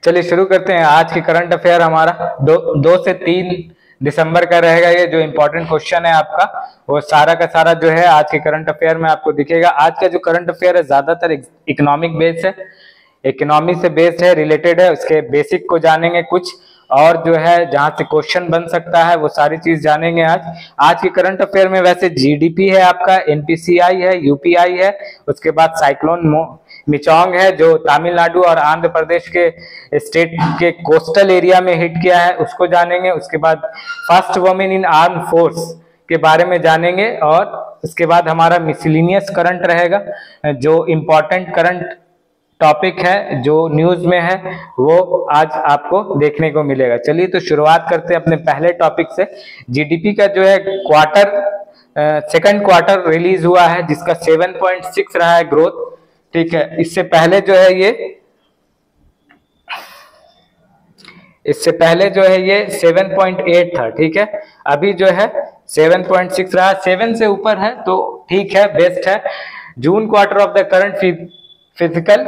चलिए शुरू करते हैं। आज की करंट अफेयर हमारा 2 से 3 दिसंबर का रहेगा। ये जो इम्पोर्टेंट क्वेश्चन है आपका वो सारा का सारा जो है आज के करंट अफेयर में आपको दिखेगा। आज का जो करंट अफेयर है ज्यादातर इकोनॉमिक बेस्ड है, इकोनॉमी से बेस्ड है, रिलेटेड है। उसके बेसिक को जानेंगे कुछ, और जो है जहां से क्वेश्चन बन सकता है वो सारी चीज जानेंगे आज की करंट अफेयर में। वैसे जीडीपी है आपका, एनपीसीआई है, यूपीआई है, उसके बाद साइक्लोन मिचोंग है जो तमिलनाडु और आंध्र प्रदेश के स्टेट के कोस्टल एरिया में हिट किया है, उसको जानेंगे। उसके बाद first women in arm force के बारे में जानेंगे, और उसके बाद हमारा मिसलिनियस करंट रहेगा। जो इम्पोर्टेंट करंट टॉपिक है जो न्यूज में है वो आज आपको देखने को मिलेगा। चलिए तो शुरुआत करते हैं अपने पहले टॉपिक से। जीडीपी का जो है सेकंड क्वार्टर रिलीज हुआ है जिसका 7.6 रहा है ग्रोथ। ठीक है, इससे पहले जो है ये 7.8 था। ठीक है, अभी जो है 7.6 रहा, 7 से ऊपर है तो ठीक है, बेस्ट है। जून quarter of the current physical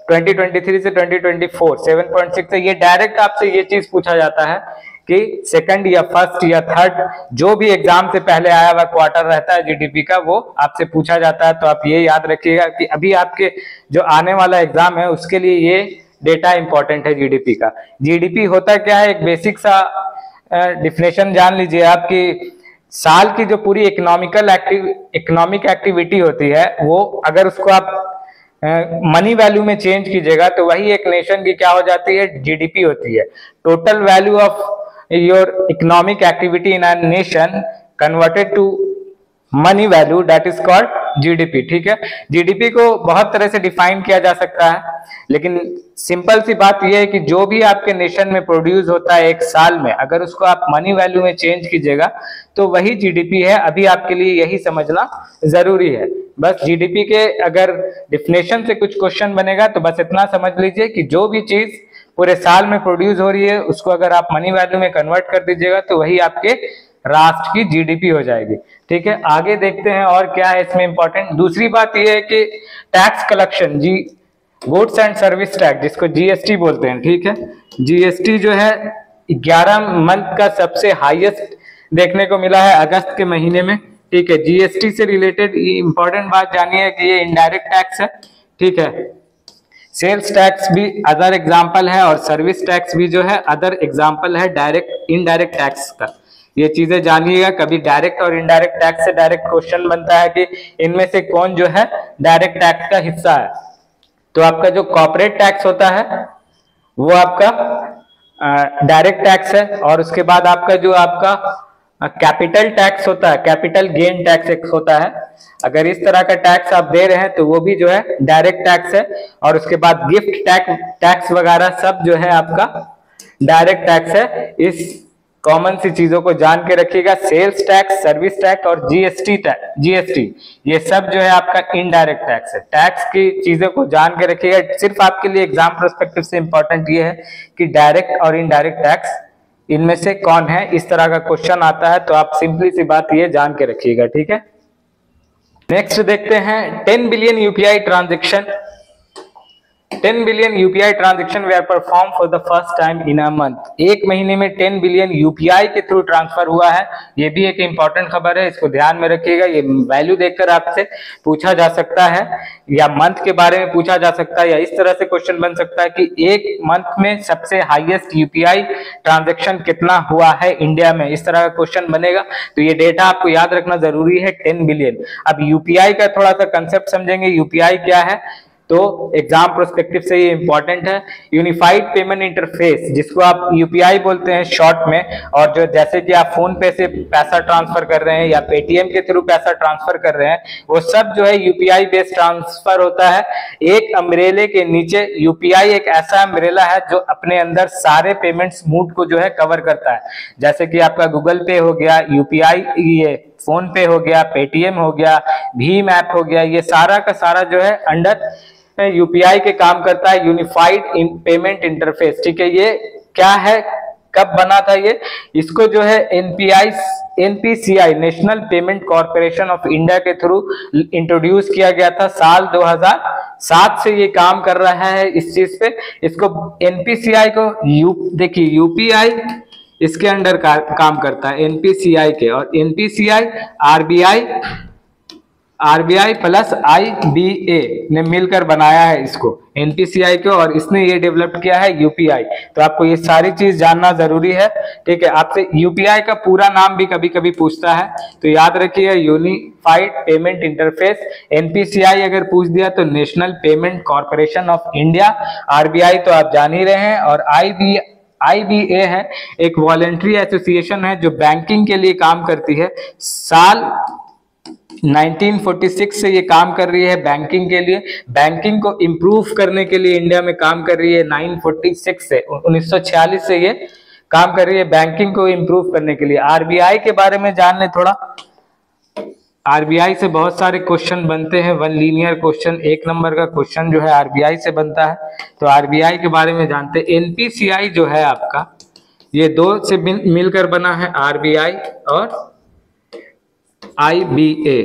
2023 से 2024 7.6 है। ये डायरेक्ट आपसे ये चीज पूछा जाता है कि सेकंड या फर्स्ट या थर्ड जो भी एग्जाम से पहले आया हुआ क्वार्टर रहता है जीडीपी का, वो आपसे पूछा जाता है। तो आप ये याद रखिएगा कि अभी आपके जो आने वाला एग्जाम है उसके लिए ये डेटा इंपॉर्टेंट है जीडीपी का। जीडीपी होता क्या है, एक बेसिक सा डिफिनेशन जान लीजिए आप कि साल की जो पूरी इकोनॉमिक एक्टिविटी होती है वो अगर उसको आप मनी वैल्यू में चेंज कीजिएगा तो वही एक नेशन की क्या हो जाती है, जीडीपी होती है। Total value of your economic activity in a nation converted to money value, that is called GDP. ठीक है, जीडीपी को बहुत तरह से डिफाइन किया जा सकता है, लेकिन सिंपल सी बात यह है कि जो भी आपके नेशन में प्रोड्यूस होता है एक साल में, अगर उसको आप मनी वैल्यू में चेंज कीजिएगा तो वही जीडीपी है। अभी आपके लिए यही समझना जरूरी है। बस जीडीपी के अगर डिफिनेशन से कुछ क्वेश्चन बनेगा तो बस इतना समझ लीजिए कि जो भी चीज पूरे साल में प्रोड्यूस हो रही है उसको अगर आप मनी वैल्यू में कन्वर्ट कर दीजिएगा तो वही आपके राष्ट्र की जीडीपी हो जाएगी। ठीक है, आगे देखते हैं और क्या है इसमें इंपॉर्टेंट। दूसरी बात यह है कि tax collection, goods and service tax, जिसको जीएसटी बोलते हैं। ठीक है, जीएसटी जो है 11 मंथ का सबसे हाईएस्ट देखने को मिला है अगस्त के महीने में। ठीक है, जीएसटी से रिलेटेड इंपॉर्टेंट बात जानिए कि ये इनडायरेक्ट टैक्स है। ठीक है, सेल्स टैक्स भी अदर एग्जाम्पल है और सर्विस टैक्स भी जो है अदर एग्जाम्पल है डायरेक्ट इनडायरेक्ट टैक्स का। ये चीजें जानिएगा, कभी डायरेक्ट और इनडायरेक्ट टैक्स से डायरेक्ट क्वेश्चन बनता है कि इनमें से कौन जो है डायरेक्ट टैक्स का हिस्सा है। तो आपका जो कॉर्पोरेट टैक्स होता है वो आपका डायरेक्ट टैक्स है, और उसके बाद आपका जो आपका कैपिटल टैक्स होता है, कैपिटल गेन टैक्स एक होता है। अगर इस तरह का टैक्स आप दे रहे हैं तो वो भी जो है डायरेक्ट टैक्स है, और उसके बाद गिफ्ट टैक्स वगैरह सब जो है आपका डायरेक्ट टैक्स है। इस कॉमन सी चीजों को जान के रखिएगा। सेल्स टैक्स, सर्विस टैक्स और जीएसटी ये सब जो है आपका इनडायरेक्ट टैक्स है। टैक्स की चीजों को जान के रखिएगा। सिर्फ आपके लिए एग्जाम पर्सपेक्टिव से इंपॉर्टेंट ये है कि डायरेक्ट और इनडायरेक्ट टैक्स इनमें से कौन है। इस तरह का क्वेश्चन आता है तो आप सिंपली सी बात ये जान के रखिएगा। ठीक है, नेक्स्ट देखते हैं 10 billion UPI transaction. 10 billion UPI transaction we are perform for the first time in a month. एक महीने में 10 बिलियन यूपीआई के थ्रू ट्रांसफर हुआ है। ये भी एक इंपॉर्टेंट खबर है, इसको ध्यान में रखिएगा। ये वैल्यू देखकर आपसे पूछा जा सकता है, या मंथ के बारे में पूछा जा सकता है, या इस तरह से क्वेश्चन बन सकता है कि एक मंथ में सबसे हाईएस्ट यूपीआई ट्रांजेक्शन कितना हुआ है इंडिया में। इस तरह का क्वेश्चन बनेगा तो ये डेटा आपको याद रखना जरूरी है, 10 बिलियन। अब यूपीआई का थोड़ा सा कंसेप्ट समझेंगे। यूपीआई क्या है तो एग्जाम प्रोस्पेक्टिव से ये इंपॉर्टेंट है। यूनिफाइड पेमेंट इंटरफेस, जिसको आप यूपीआई बोलते हैं शॉर्ट में, और जो जैसे कि आप फोन पे से पैसा ट्रांसफर कर रहे हैं या पेटीएम के थ्रू पैसा ट्रांसफर कर रहे हैं, वो सब जो है यूपीआई बेस्ड ट्रांसफर होता है। एक अम्ब्रेले के नीचे यूपीआई एक ऐसा अम्ब्रेला है जो अपने अंदर सारे पेमेंट्स मूड को जो है कवर करता है। जैसे कि आपका गूगल पे हो गया, यूपीआई ये फोन पे हो गया, पेटीएम हो गया, भीम ऐप हो गया, ये सारा का सारा जो है अंडर यूपीआई के काम करता है, यूनिफाइड पेमेंट इंटरफेस। ठीक है, ये क्या है, कब बना था ये, इसको जो है NPCI national payment corporation of India के थ्रू इंट्रोड्यूस किया गया था साल 2007 से ये काम कर रहा है इस चीज पे। इसको एनपीसीआई को देखिए यूपीआई इसके अंडर काम करता है एनपीसीआई के, और एनपीसीआई आरबीआई प्लस आईबीए ने मिलकर बनाया है इसको एनपीसीआई को, और इसने ये डेवलप किया है यूपीआई। तो आपको ये सारी चीज जानना जरूरी है, ठीक है। आपसे यूपीआई का पूरा नाम भी कभी कभी पूछता है, तो याद रखिए यूनिफाइड पेमेंट इंटरफेस। एनपीसीआई अगर पूछ दिया तो national payment corporation of India. RBI तो आप जान ही रहे हैं, और आईबीए है एक वॉलेंट्री एसोसिएशन है जो बैंकिंग के लिए काम करती है। साल 1946 से ये काम कर रही है बैंकिंग के लिए, बैंकिंग को इम्प्रूव करने के लिए इंडिया में काम कर रही है। 1946 से 1946 से ये काम कर रही है बैंकिंग को इम्प्रूव करने के लिए। आरबीआई के बारे में जान ले थोड़ा। आरबीआई से बहुत सारे क्वेश्चन बनते हैं, वन लीनियर क्वेश्चन, 1 नंबर का क्वेश्चन जो है आरबीआई से बनता है। तो आरबीआई के बारे में जानते हैं। एनपीसीआई जो है आपका, ये 2 से मिलकर बना है, आरबीआई और आईबीए,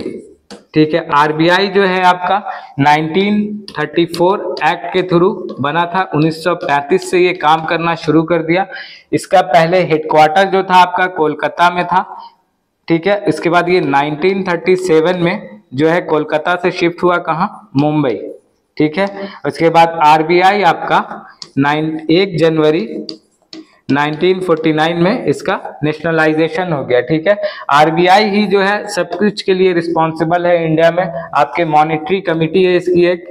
ठीक है। आरबीआई जो है आपका 1934 एक्ट के थ्रू बना था। 1935 से ये काम करना शुरू कर दिया। इसका पहले हेडक्वार्टर जो था आपका कोलकाता में था, ठीक है। इसके बाद ये 1937 में जो है कोलकाता से शिफ्ट हुआ कहाँ, मुंबई, ठीक है। उसके बाद आरबीआई आपका 1 जनवरी 1949 में इसका नेशनलाइजेशन हो गया, ठीक है। आरबीआई ही जो है सब कुछ के लिए रिस्पॉन्सिबल है इंडिया में। आपके मॉनेटरी कमिटी है इसकी एक,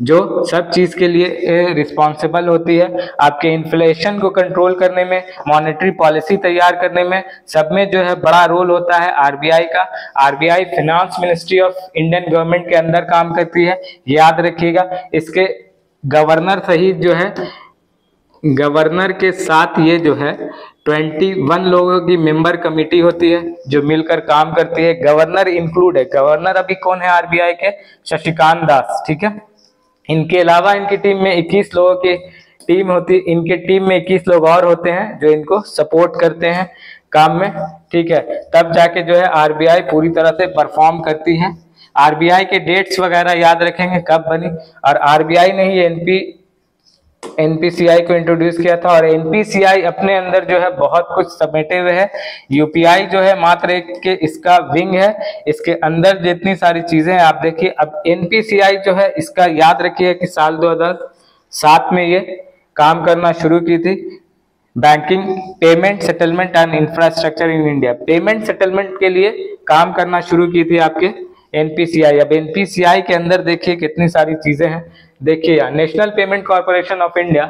जो सब चीज के लिए रिस्पॉन्सिबल होती है। आपके इन्फ्लेशन को कंट्रोल करने में, मॉनेटरी पॉलिसी तैयार करने में, सब में जो है बड़ा रोल होता है आरबीआई का। RBI finance ministry of Indian government के अंदर काम करती है, याद रखिएगा। इसके गवर्नर सहित जो है, गवर्नर के साथ ये जो है 21 लोगों की मेंबर कमेटी होती है जो मिलकर काम करती है। गवर्नर इंक्लूड है, गवर्नर अभी कौन है आरबीआई के, शशिकांत दास, ठीक है। इनके अलावा इनकी टीम में 21 लोगों की टीम होती है। इनके टीम में 21 लोग और होते हैं जो इनको सपोर्ट करते हैं काम में, ठीक है। तब जाके जो है आरबीआई पूरी तरह से परफॉर्म करती है। आरबीआई के डेट्स वगैरह याद रखेंगे कब बनी, और आरबीआई ने ही एनपीसीआई को इंट्रोड्यूस किया था। और एनपीसीआई अपने अंदर जो है बहुत कुछ समेटे हुए है। यूपीआई जो है मात्र एक के इसका विंग है, इसके अंदर जितनी सारी चीजें हैं आप देखिए। अब एनपीसीआई जो है इसका याद रखिए कि साल 2007 में ये काम करना शुरू की थी। Banking, payment, settlement and infrastructure in India, payment settlement के लिए काम करना शुरू की थी आपके एनपीसीआई। अब एनपीसीआई के अंदर देखिए कितनी सारी चीजें हैं। देखिए, national payment corporation of India,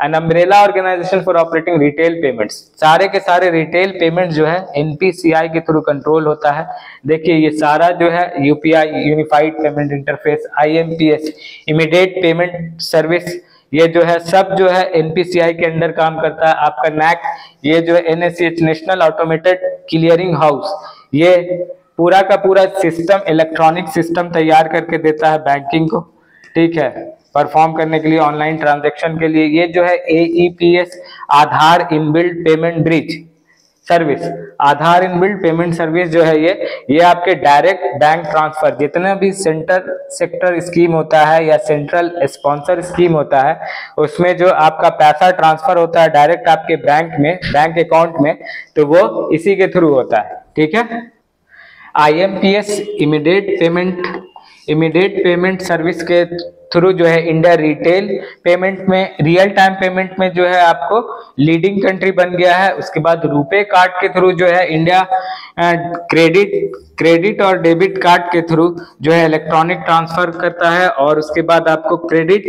an umbrella organisation for operating retail payments, सारे के सारे रिटेल पेमेंट जो है एनपीसीआई के थ्रू कंट्रोल होता है। देखिए ये सारा जो है UPI, unified payment interface, IMPS, immediate payment service, ये जो है सब जो है एनपीसीआई के अंडर काम करता है। आपका नैक, ये जो है NACH, national automated clearing house, ये पूरा का पूरा सिस्टम, इलेक्ट्रॉनिक सिस्टम तैयार करके देता है बैंकिंग को, ठीक है, परफॉर्म करने के लिए, ऑनलाइन ट्रांजैक्शन के लिए। ये जो है एईपीएस, आधार इनबिल्ट पेमेंट ब्रिज सर्विस, आधार इनबिल्ट पेमेंट सर्विस जो है ये आपके डायरेक्ट बैंक ट्रांसफर, जितने भी सेक्टर स्कीम होता है या सेंट्रल स्पॉन्सर स्कीम होता है, उसमें जो आपका पैसा ट्रांसफर होता है डायरेक्ट आपके बैंक में, बैंक अकाउंट में, तो वो इसी के थ्रू होता है, ठीक है। आईएमपीएस, इमीडिएट पेमेंट सर्विस के थ्रू जो है इंडिया रिटेल पेमेंट में, रियल टाइम पेमेंट में जो है आपको लीडिंग कंट्री बन गया है। उसके बाद रुपे कार्ड के थ्रू जो है इंडिया क्रेडिट और डेबिट कार्ड के थ्रू जो है इलेक्ट्रॉनिक ट्रांसफर करता है। और उसके बाद आपको क्रेडिट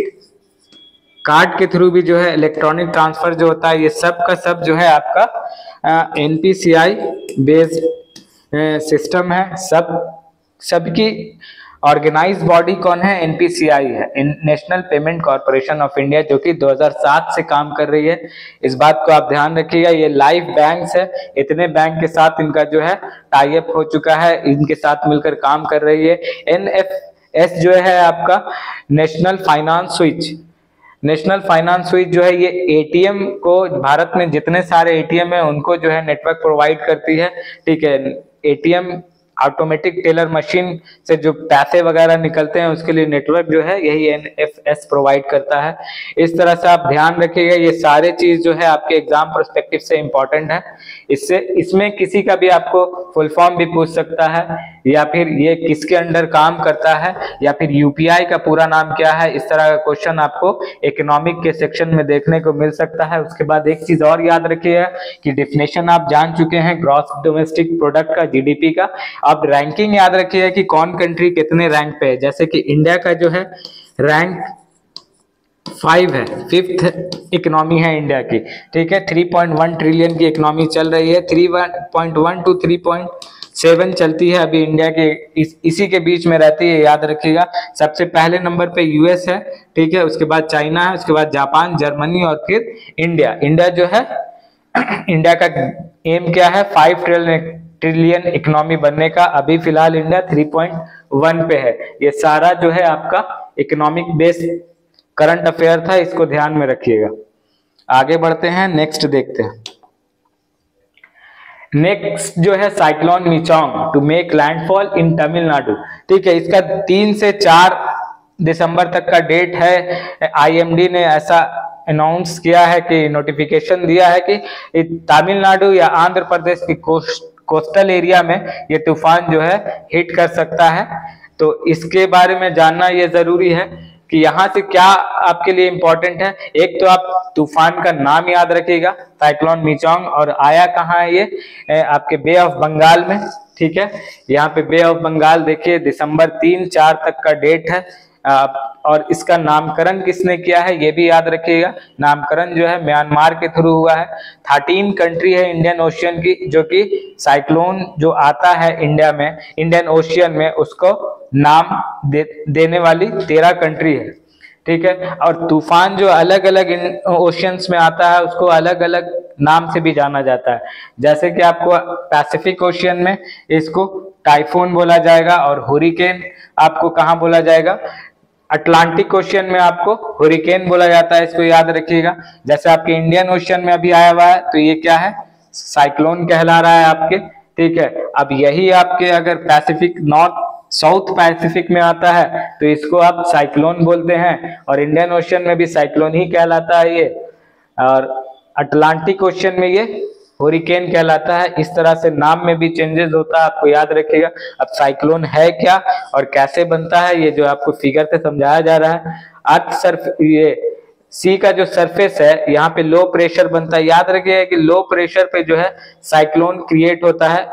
कार्ड के थ्रू भी जो है इलेक्ट्रॉनिक ट्रांसफर जो होता है, ये सब का सब जो है आपका एनपीसीआई बेस्ड सिस्टम है। सबकी ऑर्गेनाइज बॉडी कौन है, एनपीसीआई है, national payment corporation of India, जो कि 2007 से काम कर रही है। इस बात को आप ध्यान रखिएगा। ये लाइव बैंक्स है, इतने बैंक के साथ इनका जो है टाई अप हो चुका है, इनके साथ मिलकर काम कर रही है। एनएफएस जो है आपका national finance switch, national finance switch जो है ये एटीएम को, भारत में जितने सारे एटीएम है उनको जो है नेटवर्क प्रोवाइड करती है, ठीक है। एटीएम ऑटोमेटिक टेलर मशीन से जो पैसे वगैरह निकलते हैं उसके लिए नेटवर्क जो है यही एनएफएस प्रोवाइड करता है। इस तरह से आप ध्यान रखिएगा, ये सारे चीज जो है आपके एग्जाम पर्सपेक्टिव से इंपॉर्टेंट है। इसमें किसी का भी आपको फुल फॉर्म भी पूछ सकता है, या फिर ये किसके अंडर काम करता है, या फिर यूपीआई का पूरा नाम क्या है, इस तरह का क्वेश्चन आपको इकोनॉमिक के सेक्शन में देखने को मिल सकता है। उसके बाद एक चीज और याद रखिएगा कि डेफिनेशन आप जान चुके हैं ग्रॉस डोमेस्टिक प्रोडक्ट का, जीडीपी का। अब रैंकिंग याद रखिएगा कि कौन कंट्री कितने रैंक पे है। जैसे कि इंडिया का जो है रैंक 5 है, 5th इकोनॉमी है इंडिया की, ठीक है। 3.1 ट्रिलियन की इकोनॉमी चल रही है, 3.1 टू 3.7 चलती है अभी इंडिया के, इसी के बीच में रहती है, याद रखिएगा। सबसे पहले नंबर पे यूएस है, ठीक है, उसके बाद चाइना है, उसके बाद जापान, जर्मनी और फिर इंडिया। इंडिया जो है इंडिया का एम क्या है, 5 ट्रिलियन इकोनॉमी बनने का। अभी फिलहाल इंडिया 3.1 पे है। ये सारा जो है आपका इकोनॉमिक बेस करंट अफेयर था, इसको ध्यान में रखिएगा। आगे बढ़ते हैं, नेक्स्ट देखते हैं। नेक्स्ट जो है cyclone Michaung to make landfall in Tamil Nadu, ठीक है। इसका 3 से 4 दिसंबर तक का डेट है। आईएमडी ने ऐसा अनाउंस किया है कि नोटिफिकेशन दिया है कि तमिलनाडु या आंध्र प्रदेश की कोस्टल एरिया में ये तूफान जो है हिट कर सकता है। तो इसके बारे में जानना ये जरूरी है कि यहाँ से क्या आपके लिए इंपॉर्टेंट है। एक तो आप तूफान का नाम याद रखिएगा, साइक्लोन मिचोंग, और आया कहाँ है ये, आपके बे ऑफ बंगाल में, ठीक है। यहाँ पे बे ऑफ बंगाल देखिए, दिसंबर 3-4 तक का डेट है। और इसका नामकरण किसने किया है ये भी याद रखिएगा। नामकरण जो है म्यांमार के थ्रू हुआ है। 13 कंट्री है इंडियन ओशियन की, जो कि साइक्लोन जो आता है इंडिया में, इंडियन ओशियन में, उसको नाम देने वाली 13 कंट्री है, ठीक है। और तूफान जो अलग अलग ओशियंस में आता है उसको अलग अलग नाम से भी जाना जाता है। जैसे कि आपको पैसिफिक ओशियन में इसको टाइफून बोला जाएगा, और हुरिकेन आपको कहाँ बोला जाएगा, अटलांटिक ओशियन में आपको हुरिकेन बोला जाता है, इसको याद रखिएगा। जैसे आपके इंडियन ओशियन में अभी आया हुआ है तो ये क्या है, साइक्लोन कहला रहा है आपके, ठीक है। अब यही आपके अगर पैसिफिक नॉर्थ साउथ पैसिफिक में आता है तो इसको आप साइक्लोन बोलते हैं, और इंडियन ओशियन में भी साइक्लोन ही कहलाता है ये, और अटलांटिक ओशियन में ये हुरिकेन कहलाता है। इस तरह से नाम में भी चेंजेस होता है, आपको याद रखिएगा। अब साइक्लोन है क्या और कैसे बनता है, ये जो आपको फिगर से समझाया जा रहा है। अर्थ सर्फ ये सी का जो सरफेस है यहाँ पे लो प्रेशर बनता है। याद रखिएगा कि लो प्रेशर पे जो है साइक्लोन क्रिएट होता है,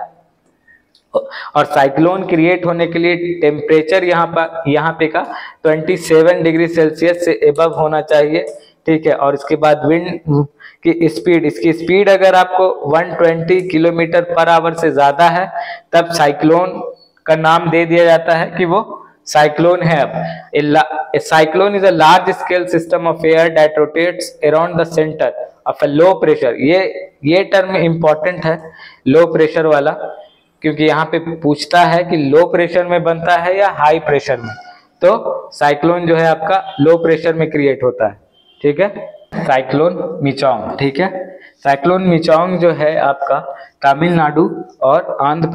और साइक्लोन क्रिएट होने के लिए टेम्परेचर यहाँ पे का 27 डिग्री सेल्सियस से एबव होना चाहिए, ठीक है। और इसके बाद विंड की स्पीड, इसकी स्पीड अगर आपको 120 किलोमीटर पर आवर से ज्यादा है तब साइक्लोन का नाम दे दिया जाता है कि वो साइक्लोन है। अब cyclone is a large scale system of air that rotates around the centre of a low pressure. ये टर्म इंपॉर्टेंट है, लो प्रेशर वाला, क्योंकि यहाँ पे पूछता है कि लो प्रेशर में बनता है या हाई प्रेशर में। तो साइक्लोन जो है आपका लो प्रेशर में क्रिएट होता है, ठीक है। साइक्लोन मिचोंग, ठीक है। साइक्लोन मिचोंग जो है आपका तमिलनाडु और आंध्र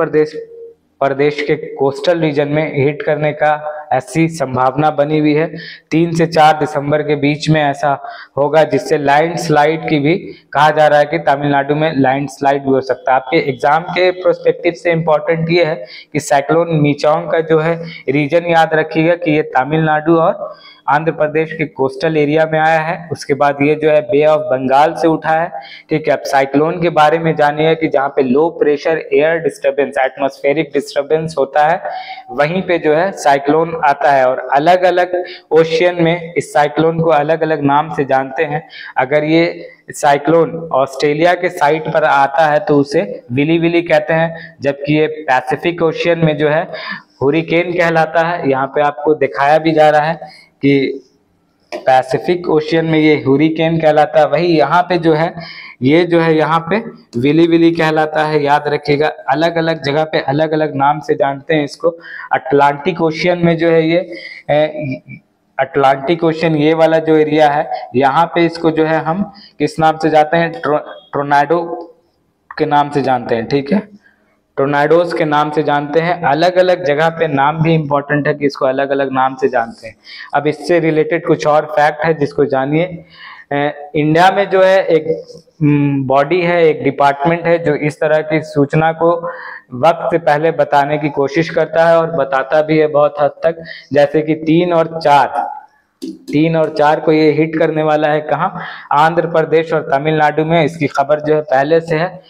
प्रदेश के कोस्टल रीजन में हिट करने का ऐसी संभावना बनी हुई है। 3 से 4 दिसंबर के बीच में ऐसा होगा, जिससे लैंडस्लाइड की भी कहा जा रहा है कि तमिलनाडु में लैंडस्लाइड भी हो सकता है। आपके एग्जाम के प्रोस्पेक्टिव से इंपॉर्टेंट ये है कि साइक्लोन मिचोंग का जो है रीजन याद रखिएगा कि ये तमिलनाडु और आंध्र प्रदेश के कोस्टल एरिया में आया है। उसके बाद ये जो है बे ऑफ बंगाल से उठा है, ठीक है। अब साइक्लोन के बारे में जानिए कि जहाँ पे low pressure air disturbance, atmospheric disturbance होता है, वहीं पे जो है साइक्लोन आता है। और अलग अलग ओशियन में इस साइक्लोन को अलग अलग नाम से जानते हैं। अगर ये साइक्लोन ऑस्ट्रेलिया के साइड पर आता है तो उसे विली विली कहते हैं, जबकि ये पैसिफिक ओशियन में जो है हुरिकेन कहलाता है। यहाँ पे आपको दिखाया भी जा रहा है कि पैसिफिक ओशियन में ये हुरिकेन कहलाता है, वही यहाँ पे जो है ये जो है यहाँ पे विली विली कहलाता है। याद रखिएगा, अलग अलग जगह पे अलग अलग नाम से जानते हैं इसको। अटलांटिक ओशियन में जो है ये अटलांटिक ओशियन ये वाला जो एरिया है, यहाँ पे इसको जो है हम किस नाम से जानते हैं, टोर्नाडो के नाम से जानते हैं, ठीक है। टोर्नाडोज के नाम से जानते हैं। अलग अलग जगह पे नाम भी इंपॉर्टेंट है कि इसको अलग अलग नाम से जानते हैं। अब इससे रिलेटेड कुछ और फैक्ट है जिसको जानिए। इंडिया में जो है एक बॉडी है, एक डिपार्टमेंट है जो इस तरह की सूचना को वक्त से पहले बताने की कोशिश करता है और बताता भी है बहुत हद तक। जैसे कि 3 और 4 को ये हिट करने वाला है कहाँ, आंध्र प्रदेश और तमिलनाडु में। इसकी खबर जो है पहले से है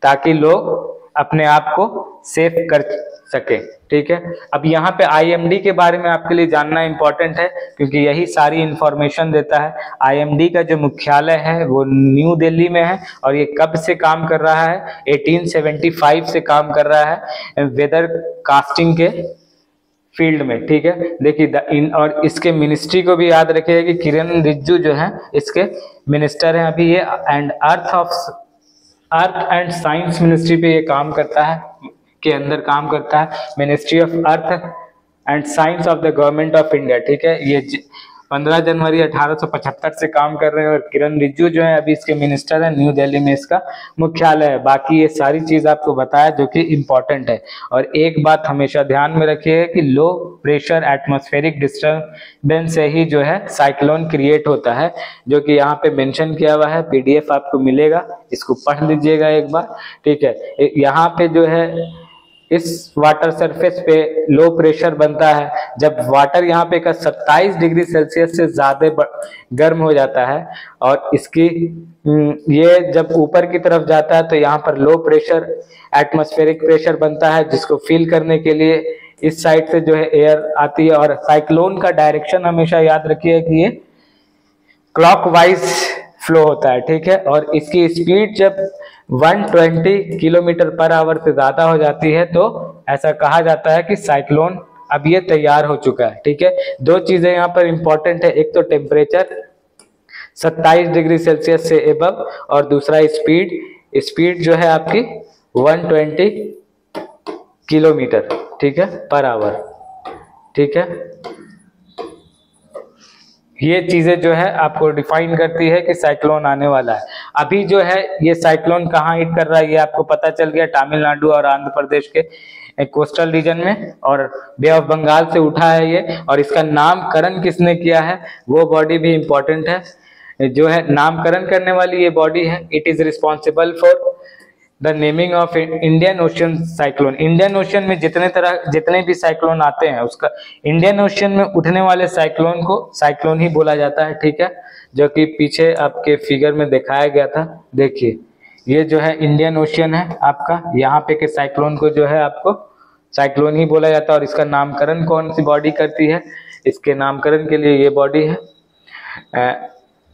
ताकि लोग अपने आप को सेफ कर सके। ठीक है, अब यहाँ पे आईएमडी के बारे में आपके लिए जानना इंपॉर्टेंट है क्योंकि यही सारी इंफॉर्मेशन देता है। आईएमडी का जो मुख्यालय है वो न्यू दिल्ली में है और ये कब से काम कर रहा है, 1875 से काम कर रहा है वेदर कास्टिंग के फील्ड में। ठीक है, देखिए और इसके मिनिस्ट्री को भी याद रखिएगा कि किरण रिजिजू जो है इसके मिनिस्टर हैं अभी ये, and earth and science ministry पे ये काम करता है, के अंदर काम करता है, ministry of earth and science of the government of India. ठीक है, ये 15 जनवरी 1875 से काम कर रहे हैं और किरण रिजिजू जो है अभी इसके मिनिस्टर है, न्यू दिल्ली में इसका मुख्यालय है। बाकी ये सारी चीज आपको बताया जो कि इम्पोर्टेंट है। और एक बात हमेशा ध्यान में रखिए कि लो प्रेशर एटमॉस्फेरिक डिस्टर्बेंस से ही जो है साइक्लोन क्रिएट होता है, जो कि यहाँ पे मेंशन किया हुआ है। पीडीएफ आपको मिलेगा, इसको पढ़ लीजिएगा एक बार। ठीक है, यहाँ पे जो है इस वाटर सरफेस पे लो प्रेशर बनता है जब वाटर यहाँ पे का 27 डिग्री सेल्सियस से ज्यादा गर्म हो जाता है और इसकी ये जब ऊपर की तरफ जाता है तो यहाँ पर लो प्रेशर एटमॉस्फेरिक प्रेशर बनता है, जिसको फील करने के लिए इस साइड से जो है एयर आती है। और साइक्लोन का डायरेक्शन हमेशा याद रखिए कि ये क्लॉकवाइज फ्लो होता है। ठीक है, और इसकी स्पीड जब 120 किलोमीटर पर आवर से ज्यादा हो जाती है तो ऐसा कहा जाता है कि साइक्लोन अब ये तैयार हो चुका है। ठीक है, दो चीजें यहाँ पर इंपॉर्टेंट है, एक तो टेम्परेचर 27 डिग्री सेल्सियस से एबव और दूसरा स्पीड जो है आपकी 120 किलोमीटर, ठीक है, पर आवर। ठीक है, ये चीजें जो है आपको डिफाइन करती है कि साइक्लोन आने वाला है। अभी जो है ये साइक्लोन कहाँ हिट कर रहा है ये आपको पता चल गया, तमिलनाडु और आंध्र प्रदेश के कोस्टल रीजन में, और बे ऑफ बंगाल से उठा है ये। और इसका नामकरण किसने किया है वो बॉडी भी इंपॉर्टेंट है। जो है नामकरण करने वाली ये बॉडी है, it is responsible for the naming of Indian ocean cyclone. Indian ocean में जितने भी साइक्लोन आते हैं उसका इंडियन ओशियन में उठने वाले साइक्लोन को साइक्लोन ही बोला जाता है। ठीक है, जो कि पीछे आपके फिगर में दिखाया गया था। देखिए ये जो है इंडियन ओशियन है आपका, यहाँ पे के साइक्लोन को जो है आपको साइक्लोन ही बोला जाता है। और इसका नामकरण कौन सी बॉडी करती है, इसके नामकरण के लिए ये बॉडी है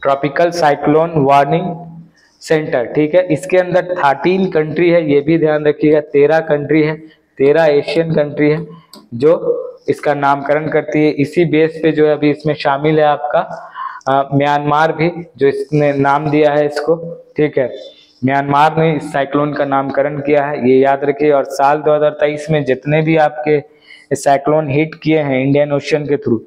ट्रॉपिकल साइक्लोन वार्निंग सेंटर। ठीक है, इसके अंदर 13 कंट्री है, ये भी ध्यान रखिएगा। 13 कंट्री है, 13 एशियन कंट्री है जो इसका नामकरण करती है। इसी बेस पे जो है अभी इसमें शामिल है आपका म्यांमार भी, जो इसने नाम दिया है इसको। ठीक है, म्यांमार ने इस साइक्लोन का नामकरण किया है, ये याद रखिए। और साल 2023 में जितने भी आपके साइक्लोन हिट किए हैं इंडियन ओशियन के थ्रू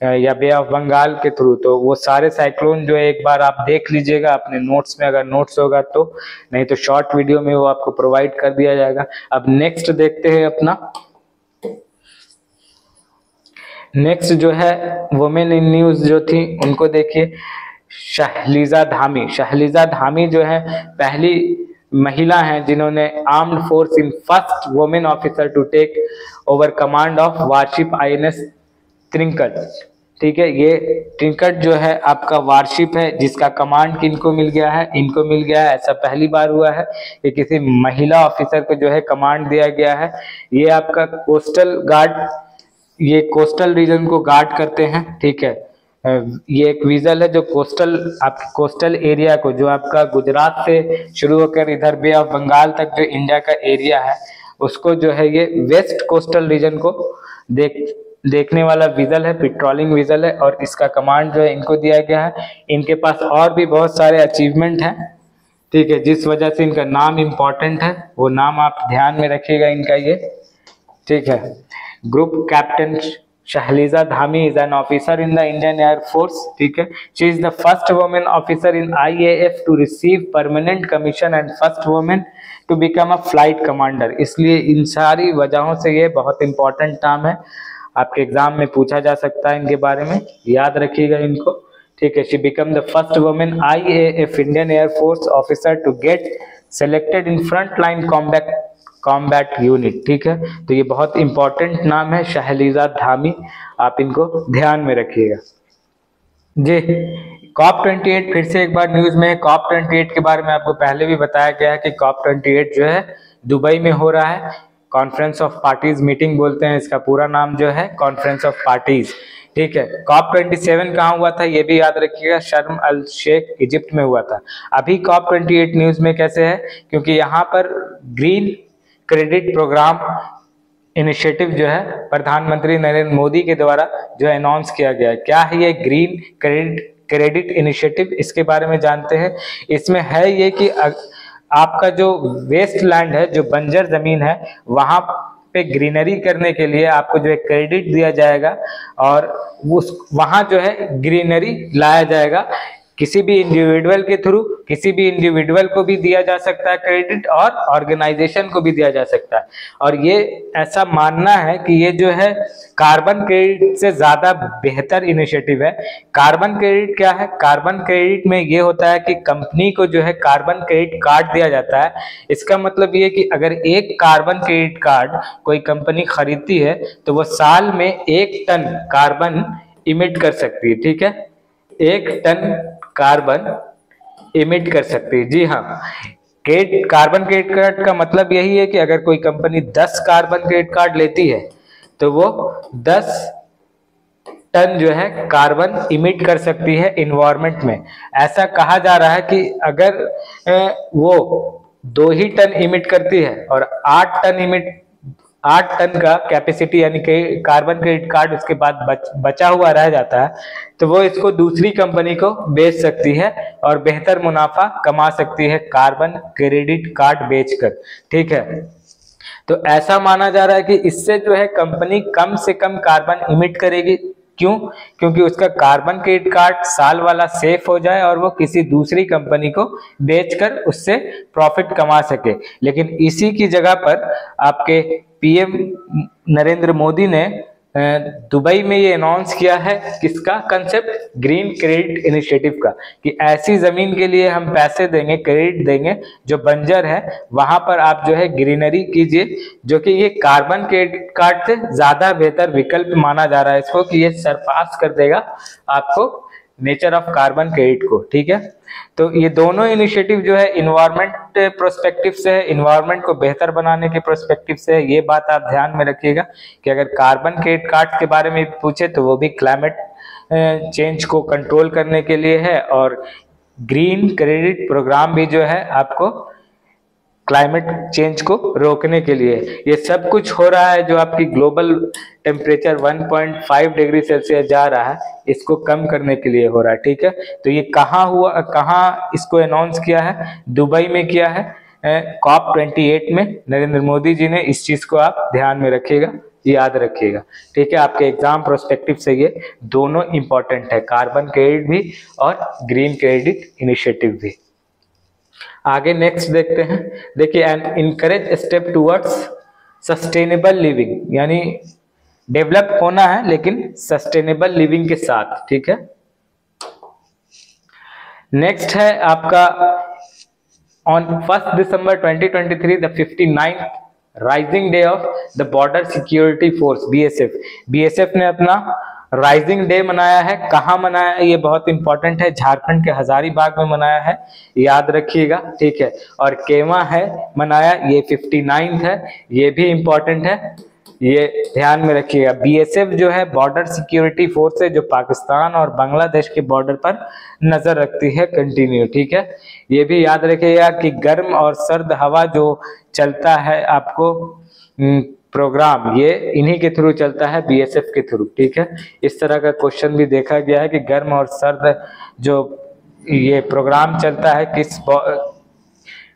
या बे ऑफ बंगाल के थ्रू, तो वो सारे साइक्लोन जो है एक बार आप देख लीजिएगा अपने नोट्स में, अगर नोट्स होगा तो, नहीं तो शॉर्ट वीडियो में वो आपको प्रोवाइड कर दिया जाएगा। अब नेक्स्ट देखते हैं अपना, नेक्स्ट जो है वुमेन इन न्यूज जो थी उनको देखिए। शहलीजा धामी जो है पहली महिला हैं जिन्होंने armed force in first women officer to take over command of warship INS Trinkat. ठीक है, ये ट्रिंकट जो है आपका वारशिप है जिसका कमांड किनको मिल गया है, इनको मिल गया है। ऐसा पहली बार हुआ है कि किसी महिला ऑफिसर को जो है कमांड दिया गया है। ये आपका कोस्टल गार्ड, ये कोस्टल रीजन को गार्ड करते हैं। ठीक है, ये एक विजल है जो कोस्टल एरिया को, जो आपका गुजरात से शुरू होकर इधर बे ऑफ बंगाल तक जो इंडिया का एरिया है उसको जो है ये वेस्ट कोस्टल रीजन को देखने वाला विजल है, पेट्रोलिंग विजल है। और इसका कमांड जो है इनको दिया गया है। इनके पास और भी बहुत सारे अचीवमेंट हैं। ठीक है, जिस वजह से इनका नाम इंपॉर्टेंट है, वो नाम आप ध्यान में रखिएगा इनका ये। ठीक है, group captain Shaliza Dhami is an officer in the Indian air force, ठीक है। She is the first women officer in IAF to receive permanent commission and first women to become a flight commander. इसलिए इन सारी वजहों से ये बहुत इंपॉर्टेंट नाम है, आपके एग्जाम में पूछा जा सकता है इनके बारे में, याद रखिएगा इनको, ठीक है। She become the first women IAF Indian air force officer to get selected in front line combat unit, ठीक है। तो ये बहुत इंपॉर्टेंट नाम है शहलीजा धामी, आप इनको ध्यान में रखिएगा जी। COP28 फिर से एक बार न्यूज में है। COP28 के बारे में आपको पहले भी बताया गया है कि COP28 जो है दुबई में हो रहा है। कॉन्फ्रेंस ऑफ पार्टीज मीटिंग बोलते हैं, इसका पूरा नाम जो है कॉन्फ्रेंस ऑफ पार्टीज, ठीक है। COP27 कहाँ हुआ था ये भी याद रखिएगा, शर्म अल शेख इजिप्ट में हुआ था। अभी COP28 न्यूज में कैसे है, क्योंकि यहाँ पर ग्रीन क्रेडिट प्रोग्राम इनिशिएटिव जो है प्रधानमंत्री नरेंद्र मोदी के द्वारा जो है अनाउंस किया गया है। क्या है ये ग्रीन क्रेडिट इनिशिएटिव, इसके बारे में जानते हैं। इसमें है ये कि आपका जो वेस्ट लैंड है, जो बंजर जमीन है, वहां पे ग्रीनरी करने के लिए आपको जो है क्रेडिट दिया जाएगा और उस वहां जो है ग्रीनरी लाया जाएगा। किसी भी इंडिविजुअल के थ्रू, किसी भी इंडिविजुअल को भी दिया जा सकता है क्रेडिट और ऑर्गेनाइजेशन को भी दिया जा सकता है। और ये ऐसा मानना है कि ये जो है कार्बन क्रेडिट से ज्यादा बेहतर इनिशिएटिव है। कार्बन क्रेडिट क्या है, कार्बन क्रेडिट में ये होता है कि कंपनी को जो है कार्बन क्रेडिट कार्ड दिया जाता है। इसका मतलब ये कि अगर एक कार्बन क्रेडिट कार्ड कोई कंपनी खरीदती है तो वो साल में 1 टन कार्बन इमिट कर सकती है, ठीक है। 1 टन कार्बन इमिट कर सकती है, जी हाँ। कार्बन क्रेडिट कार्ड का मतलब यही है कि अगर कोई कंपनी 10 कार्बन क्रेडिट कार्ड लेती है तो वो 10 टन जो है कार्बन इमिट कर सकती है इन्वायरमेंट में। ऐसा कहा जा रहा है कि अगर वो 2 ही टन इमिट करती है और 8 टन का कैपेसिटी यानी कि कार्बन क्रेडिट कार्ड उसके बाद बचा हुआ रह जाता है, तो वो इसको दूसरी कंपनी को बेच सकती है और बेहतर मुनाफा कमा सकती है कार्बन क्रेडिट कार्ड बेचकर, ठीक है। तो ऐसा माना जा रहा है कि इससे जो है कंपनी कम से कम कार्बन इमिट करेगी। क्यों? क्योंकि उसका कार्बन क्रेडिट कार्ड साल वाला सेफ हो जाए और वो किसी दूसरी कंपनी को बेचकर उससे प्रॉफिट कमा सके। लेकिन इसी की जगह पर आपके PM नरेंद्र मोदी ने दुबई में ये अनाउंस किया है, किसका कंसेप्ट, ग्रीन क्रेडिट इनिशिएटिव का, कि ऐसी जमीन के लिए हम पैसे देंगे, क्रेडिट देंगे जो बंजर है, वहां पर आप जो है ग्रीनरी कीजिए, जो कि ये कार्बन क्रेडिट कार्ड से ज्यादा बेहतर विकल्प माना जा रहा है इसको, कि ये सरपास कर देगा आपको नेचर ऑफ कार्बन क्रेडिट को, ठीक है। तो ये दोनों इनिशिएटिव जो है इन्वायरमेंट प्रोस्पेक्टिव से है, इन्वायरमेंट को बेहतर बनाने के प्रोस्पेक्टिव से है। ये बात आप ध्यान में रखिएगा कि अगर कार्बन क्रेडिट कार्ड के बारे में पूछे तो वो भी क्लाइमेट चेंज को कंट्रोल करने के लिए है, और ग्रीन क्रेडिट प्रोग्राम भी जो है आपको क्लाइमेट चेंज को रोकने के लिए। ये सब कुछ हो रहा है जो आपकी ग्लोबल टेम्परेचर 1.5 डिग्री सेल्सियस जा रहा है, इसको कम करने के लिए हो रहा है, ठीक है। तो ये कहाँ हुआ, कहाँ इसको अनाउंस किया है, दुबई में किया है COP28 में नरेंद्र मोदी जी ने। इस चीज को आप ध्यान में रखिएगा, याद रखिएगा, ठीक है। आपके एग्जाम प्रोस्पेक्टिव से ये दोनों इंपॉर्टेंट है, कार्बन क्रेडिट भी और ग्रीन क्रेडिट इनिशिएटिव भी। आगे नेक्स्ट देखते हैं। देखिए, an encourage step towards sustainable living, यानी डेवलप होना है लेकिन सस्टेनेबल लिविंग के साथ, ठीक है। नेक्स्ट है आपका on 1 December 2023 the 59th rising day of the border security force BSF ने अपना राइजिंग डे मनाया है। कहाँ मनाया है ये बहुत इंपॉर्टेंट है, झारखंड के हजारीबाग में मनाया है, याद रखिएगा, ठीक है। और केवा है मनाया, ये 59th है, ये भी इंपॉर्टेंट है, ये ध्यान में रखिएगा। BSF जो है बॉर्डर सिक्योरिटी फोर्स है, जो पाकिस्तान और बांग्लादेश के बॉर्डर पर नजर रखती है कंटिन्यू, ठीक है। ये भी याद रखिएगा कि गर्म और सर्द हवा जो चलता है आपको प्रोग्राम, ये इन्हीं के थ्रू चलता है, BSF के थ्रू, ठीक है। इस तरह का क्वेश्चन भी देखा गया है कि गर्म और सर्द जो ये प्रोग्राम चलता है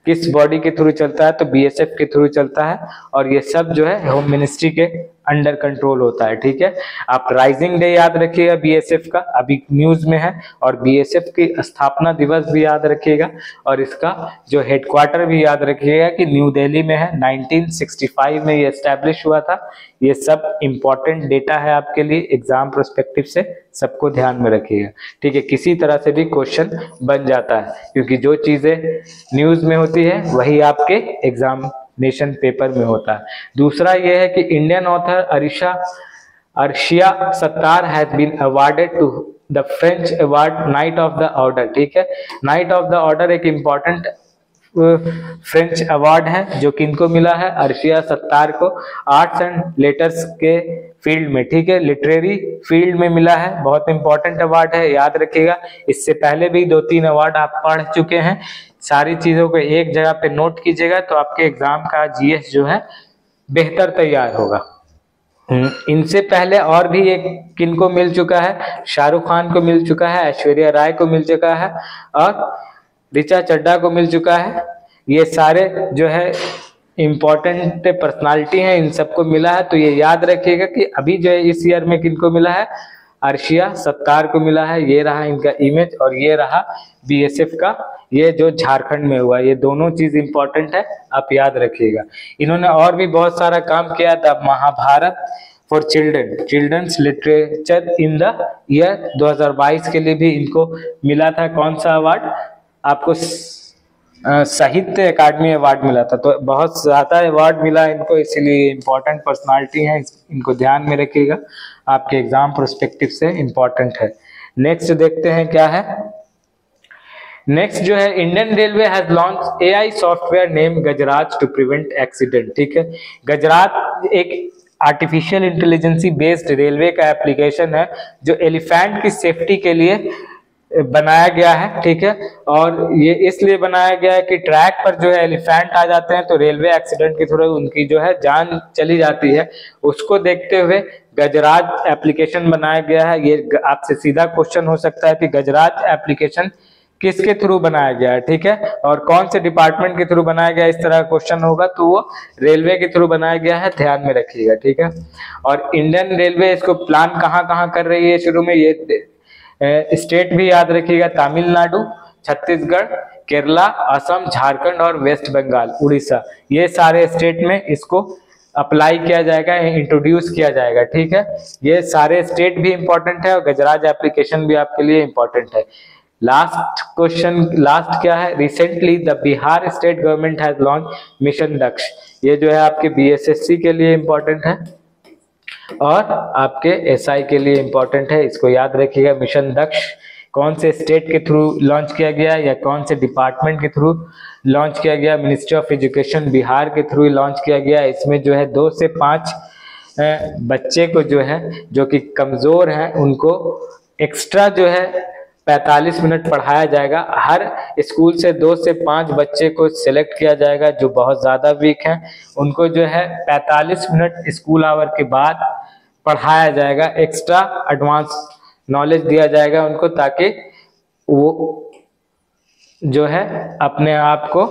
किस बॉडी के थ्रू चलता है, तो BSF के थ्रू चलता है। और ये सब जो है होम मिनिस्ट्री के अंडर कंट्रोल होता है, ठीक है। आप राइजिंग डे याद रखिएगा बीएसएफ का, अभी न्यूज में है, और बीएसएफ की स्थापना दिवस भी याद रखिएगा, और इसका जो हेडक्वार्टर भी याद रखिएगा कि न्यू दिल्ली में है, 1965 में ये एस्टैब्लिश हुआ था। ये सब इंपॉर्टेंट डेटा है आपके लिए एग्जाम प्रोस्पेक्टिव से, सबको ध्यान में रखिएगा, ठीक है। किसी तरह से भी क्वेश्चन बन जाता है, क्योंकि जो चीजें न्यूज में होती है वही आपके एग्जामिनेशन पेपर में होता है। दूसरा ये है कि Indian author Arshia Sattar has been awarded to the French award knight of the order, ठीक है। नाइट ऑफ द ऑर्डर एक इम्पॉर्टेंट फ्रेंच अवार्ड है जो किनको मिला है, अर्शिया सत्तार को, आर्ट्स एंड लेटर्स के फील्ड में, ठीक है, लिटरेरी फील्ड में मिला है। बहुत इंपॉर्टेंट अवार्ड है, याद रखिएगा। इससे पहले भी 2-3 अवार्ड आप पढ़ चुके हैं। सारी चीजों को एक जगह पे नोट कीजिएगा तो आपके एग्जाम का जीएस जो है बेहतर तैयार होगा। इनसे पहले और भी एक किनको मिल चुका है, शाहरुख खान को मिल चुका है, ऐश्वर्या राय को मिल चुका है, और ऋचा चड्ढा को मिल चुका है। ये सारे जो है इम्पोर्टेंट पर्सनालिटी हैं, इन सबको मिला है। तो ये याद रखिएगा कि अभी जो है इस ईयर में किनको मिला है, अर्शिया सत्तार को मिला है। ये रहा इनका इमेज, और ये रहा बीएसएफ का, ये जो झारखंड में हुआ। ये दोनों चीज इंपॉर्टेंट है, आप याद रखिएगा। इन्होंने और भी बहुत सारा काम किया था। Mahabharata for children's literature in the year 2022 के लिए भी इनको मिला था। कौन सा अवार्ड आपको? साहित्य अकादमी अवार्ड मिला था। तो बहुत ज्यादा अवार्ड मिला इनको, इसीलिए इम्पोर्टेंट पर्सनालिटी है, इनको ध्यान में रखिएगा, आपके एग्जाम प्रोस्पेक्टिव से इम्पोर्टेंट है। नेक्स्ट देखते हैं क्या है। नेक्स्ट जो है, Indian railway has launch AI software name Gajraj to prevent accident, ठीक है। गजराज एक आर्टिफिशियल इंटेलिजेंसी बेस्ड रेलवे का एप्लीकेशन है जो एलिफेंट की सेफ्टी के लिए बनाया गया है, ठीक है। और ये इसलिए बनाया गया है कि ट्रैक पर जो है एलिफेंट आ जाते हैं तो रेलवे एक्सीडेंट के थ्रू उनकी जो है जान चली जाती है। उसको देखते हुए गजराज एप्लीकेशन बनाया गया है। ये आपसे सीधा क्वेश्चन हो सकता है कि गजराज एप्लीकेशन किसके थ्रू बनाया गया है, ठीक है, और कौन से डिपार्टमेंट के थ्रू बनाया गया है, इस तरह का क्वेश्चन होगा तो वो रेलवे के थ्रू बनाया गया है, ध्यान में रखिएगा, ठीक है। और इंडियन रेलवे इसको प्लान कहाँ कर रही है शुरू में, ये स्टेट भी याद रखिएगा, तमिलनाडु, छत्तीसगढ़, केरला, असम, झारखंड और वेस्ट बंगाल, उड़ीसा, ये सारे स्टेट में इसको अप्लाई किया जाएगा, इंट्रोड्यूस किया जाएगा, ठीक है। ये सारे स्टेट भी इंपॉर्टेंट है और गजराज एप्लीकेशन भी आपके लिए इंपॉर्टेंट है। लास्ट क्वेश्चन, लास्ट क्या है, recently the Bihar state government has launch mission Daksh. ये जो है आपके बीएसएससी के लिए इंपॉर्टेंट है और आपके एसआई के लिए इंपॉर्टेंट है, इसको याद रखिएगा। मिशन दक्ष कौन से स्टेट के थ्रू लॉन्च किया गया या कौन से डिपार्टमेंट के थ्रू लॉन्च किया गया? मिनिस्ट्री ऑफ एजुकेशन बिहार के थ्रू लॉन्च किया गया। इसमें जो है 2 से 5 बच्चे को जो है जो कि कमजोर हैं उनको एक्स्ट्रा जो है 45 मिनट पढ़ाया जाएगा। हर स्कूल से 2 से 5 बच्चे को सिलेक्ट किया जाएगा जो बहुत ज़्यादा वीक हैं, उनको जो है 45 मिनट स्कूल आवर के बाद पढ़ाया जाएगा, एक्स्ट्रा एडवांस नॉलेज दिया जाएगा उनको, ताकि वो जो है अपने आप को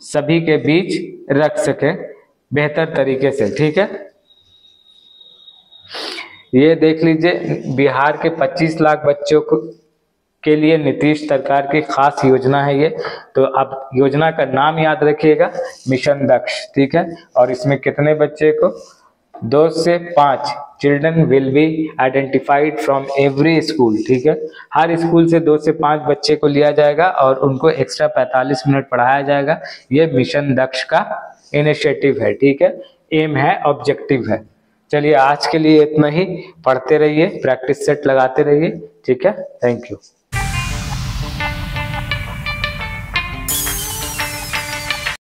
सभी के बीच रख सके बेहतर तरीके से, ठीक है। ये देख लीजिए, बिहार के 25 लाख बच्चों को के लिए नीतीश सरकार की खास योजना है ये। तो आप योजना का नाम याद रखिएगा, मिशन दक्ष, ठीक है। और इसमें कितने बच्चे को? 2 से 5 children will be identified from every school, ठीक है। हर स्कूल से 2 से 5 बच्चे को लिया जाएगा और उनको एक्स्ट्रा 45 मिनट पढ़ाया जाएगा। ये मिशन दक्ष का इनिशिएटिव है, ठीक है, एम है, ऑब्जेक्टिव है। चलिए आज के लिए इतना ही, पढ़ते रहिए, प्रैक्टिस सेट लगाते रहिए, ठीक है। Thank you.